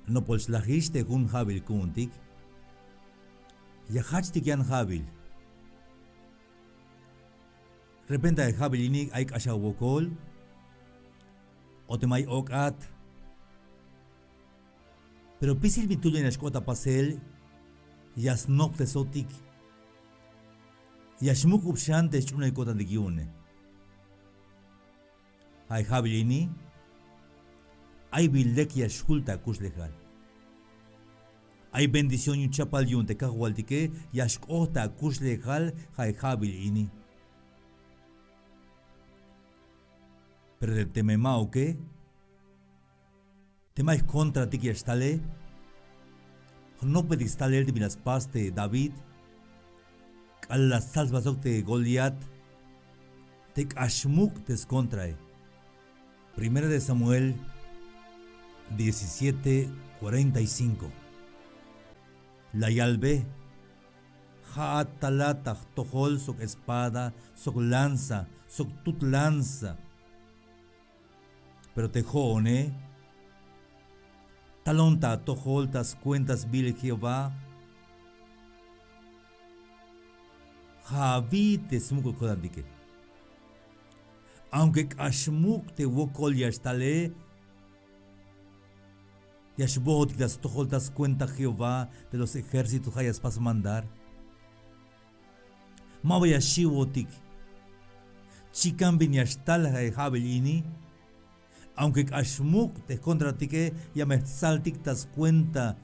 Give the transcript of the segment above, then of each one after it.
No polslahiste kun habil kuntik. Yahachtik yan habil. Repenta de habilinik aik ashawokol. Otemay okat. Pero pisil mitulin ashkota pasel. Yas nokte sotik. Yashmuk upshante chunay kotan dikyune. Ay habilini. Ay bildek yashkulta kuslejal. Ay bendición y chapal yunte kahualtike yashkota kuslejal hay habilini. Pero de tememao que temais contra ti que estale no pedistale el de minas paste David a las salvazok de Goliat te ashmuk descontrae. Primera de Samuel 17:45. La yalbe Haatalata tojol sok espada sok lanza sok tut lanza. Pero te jone talonta tojoltas cuentas vil Jehová. Javi te smuko kodandike. Aunque ashmuk te wokol yastale. Yashbot las tojoltas cuenta Jehová de los ejércitos hayas pas mandar. Mabaya shiwotik. Chikan vinyashtal hay habelini. Aunque ashmuk te contratique ya me saltik tas cuenta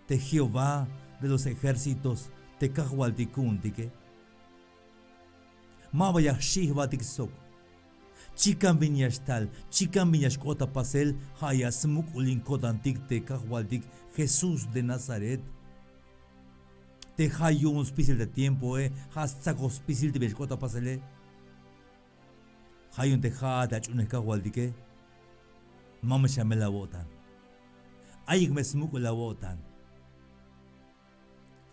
de Jehová de los ejércitos te kahualtikuntique. Mabaya shihvatik sok. Chikan vinyashtal, chikan vinyashkota pasel, hayasmuk ulinkotantik te kahualtik Jesús de Nazaret. Te hayo un spisil de tiempo, hasako spisil de vinyashkota pasele. Hayon te hata chune kahualtike. Mama me la botan. Ayik me smuk la botan.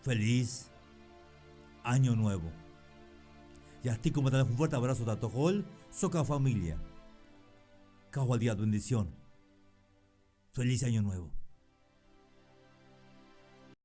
Feliz Año Nuevo. Y a ti como te un fuerte abrazo de Tojol, soca familia. Cajualidad, bendición. Feliz Año Nuevo.